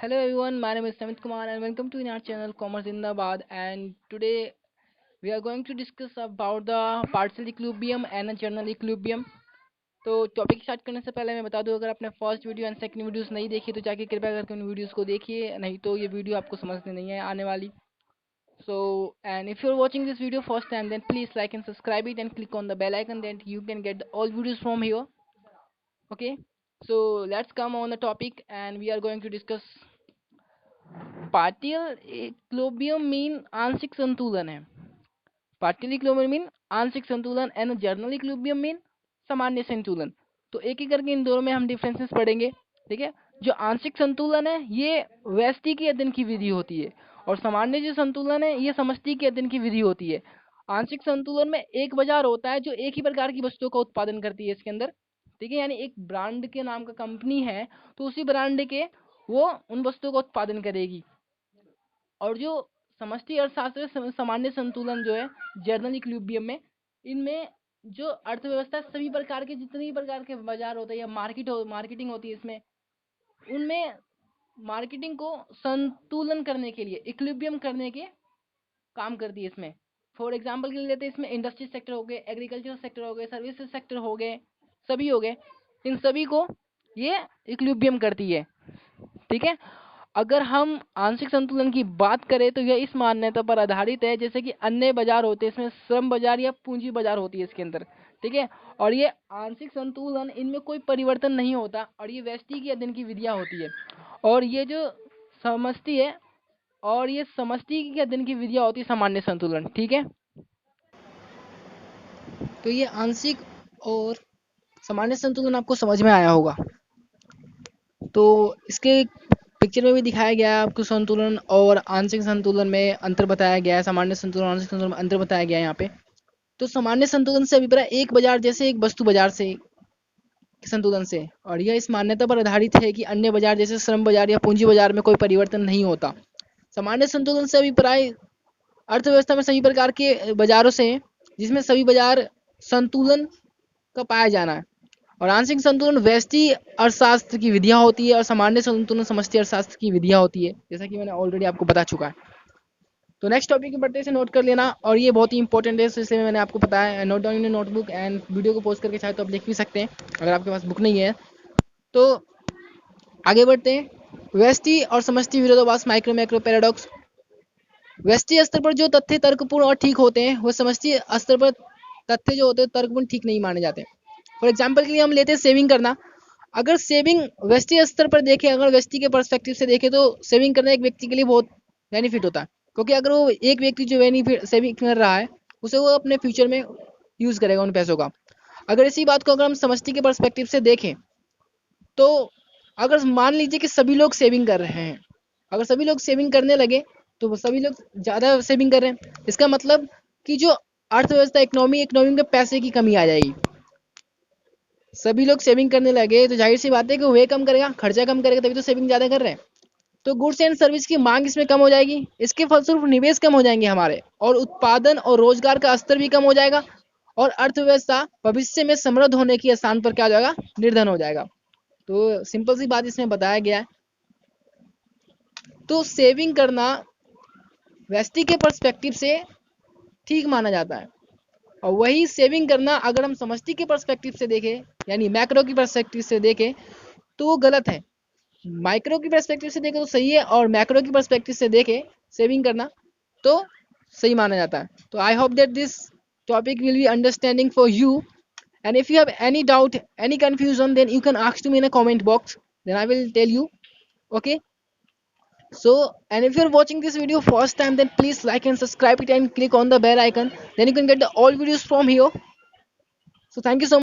Hello everyone, my name is Samit Kumar and welcome to our channel Commerce Zindabad, and today we are going to discuss about the partial equilibrium and a general equilibrium. तो topic start करने से पहले मैं बता दूं, अगर आपने first video and second videos नहीं देखी तो जाके कृपया करके उन वीडियोस को देखिए, नहीं तो ये वीडियो आपको समझ में नहीं है आने वाली. So and if you're watching this video first time, then please like and subscribe it and click on the bell icon, then you can get all videos from here. Okay, so let's come on the topic and we are going to discuss partial equilibrium mean आंशिक संतुलन है. Partial equilibrium mean आंशिक संतुलन and general equilibrium mean सामान्य संतुलन. तो एक एक करके इन दोनों में हम डिफरेंसेस पढ़ेंगे. ठीक है. जो आंशिक संतुलन है ये व्यष्टि के अध्ययन की विधि होती है, और सामान्य जो संतुलन है ये समष्टि के अध्ययन की विधि होती है. आंशिक संतुलन में एक बाजार होता है जो एक ही प्रकार की वस्तुओं का उत्पादन करती है इसके अंदर. ठीक है. यानी एक ब्रांड के नाम का कंपनी है तो उसी ब्रांड के वो उन वस्तुओं का उत्पादन करेगी. और जो समष्टि अर्थशास्त्र सामान्य संतुलन जो है जनरल इक्विलिब्रियम में, इनमें जो अर्थव्यवस्था सभी प्रकार के जितने भी प्रकार के बाजार होते हैं या मार्केटिंग होती है इसमें, उनमें मार्केटिंग को संतुलन करने के लिए इक्विलिब्रियम करने के काम करती है इसमें. फॉर एग्जाम्पल के लिए लेते हैं, इसमें इंडस्ट्री सेक्टर हो गए, एग्रीकल्चर सेक्टर हो गए, सर्विसेज सेक्टर हो गए, सभी हो गए. इन सभी को ये इक्विलिब्रियम करती है. ठीक है. अगर हम आंशिक संतुलन की बात करें तो यह इस मान्यता पर आधारित है जैसे कि अन्य बाजार होते हैं, इसमें श्रम बाजार या पूंजी बाजार होती है इसके अंदर. ठीक है. और ये आंशिक संतुलन, इनमें कोई परिवर्तन नहीं होता और ये व्यष्टि की अध्ययन की विधियां होती है. और ये जो समष्टि है और ये समष्टि की अध्ययन की विधियां होती है सामान्य संतुलन. ठीक है. तो ये आंशिक और सामान्य संतुलन आपको समझ में आया होगा. तो इसके पिक्चर में भी दिखाया गया है आपको संतुलन और आंशिक संतुलन में अंतर बताया गया है, सामान्य संतुलन और आंशिक संतुलन में अंतर बताया गया है यहाँ पे. तो सामान्य संतुलन से अभिप्राय एक बाजार जैसे एक वस्तु बाजार से संतुलन से, और यह इस मान्यता पर आधारित है कि अन्य बाजार जैसे श्रम बाजार या पूंजी बाजार में कोई परिवर्तन नहीं होता. सामान्य संतुलन से अभिप्राय अर्थव्यवस्था में सभी प्रकार के बाजारों से जिसमें सभी बाजार संतुलन का पाया जाना है. और आंशिक संतुलन व्यष्टि अर्थशास्त्र की विधियां होती है और सामान्य संतुलन समष्टि अर्थशास्त्र की विधियां होती है, जैसा कि मैंने ऑलरेडी आपको बता चुका है. तो नेक्स्ट टॉपिक के बढ़ते से नोट कर लेना, और ये बहुत ही इंपॉर्टेंट है, इसलिए मैंने आपको बताया. Note down in notebook and video को पोस्ट करके चाहे तो आप लिख भी सकते हैं अगर आपके पास बुक नहीं है. तो आगे बढ़ते हैं. व्यष्टि और समष्टि विरोधाभास, माइक्रो मैक्रो पैराडॉक्स. व्यष्टि स्तर पर जो तथ्य तर्कपूर्ण और ठीक होते हैं वो समष्टि स्तर पर तथ्य जो होते हैं तर्कपूर्ण ठीक नहीं माने जाते. फॉर एग्जाम्पल के लिए हम लेते हैं सेविंग करना. अगर सेविंग व्यष्टि स्तर पर देखें, अगर व्यष्टि के पर्सपेक्टिव से देखें तो सेविंग करना एक व्यक्ति के लिए बहुत बेनिफिट होता है, क्योंकि अगर वो एक व्यक्ति जो बेनिफिट सेविंग कर रहा है उसे वो अपने फ्यूचर में यूज करेगा उन पैसों का. अगर इसी बात को अगर हम समष्टि के पर्सपेक्टिव से देखें तो अगर मान लीजिए कि सभी लोग सेविंग कर रहे हैं, अगर सभी लोग सेविंग करने लगे तो सभी लोग ज़्यादा सेविंग कर रहे हैं, इसका मतलब कि जो अर्थव्यवस्था इकोनॉमी में पैसे की कमी आ जाएगी. सभी लोग सेविंग करने लगे तो जाहिर सी बात है कि वे कम करेगा, खर्चा कम करेगा, तभी तो सेविंग ज़्यादा कर रहे हैं. तो गुड्स एंड सर्विस की मांग इसमें कम हो जाएगी, इसके फलस्वरूप निवेश कम हो जाएंगे हमारे, और उत्पादन और रोजगार का स्तर भी कम हो जाएगा, और अर्थव्यवस्था भविष्य में समृद्ध होने की स्थान पर क्या हो जाएगा, निर्धन हो जाएगा. तो सिंपल सी बात इसमें बताया गया है. तो सेविंग करना व्यष्टि के पर्सपेक्टिव से ठीक माना जाता है, और वही सेविंग करना अगर हम समष्टि के पर्सपेक्टिव से देखें यानी मैक्रो की पर्सपेक्टिव से देखें तो वो गलत है. माइक्रो की पर्सपेक्टिव से देखें तो सही है, और मैक्रो की पर्सपेक्टिव से देखें सेविंग करना तो सही माना जाता है. तो I hope that this topic will be understanding for you, and if you have any doubt, any confusion, then you can ask to me in a comment box, then I will tell you. Okay. So, and if you're watching this video first time, then please like and subscribe it and click on the bell icon, then you can get the all videos from here. So thank you so much.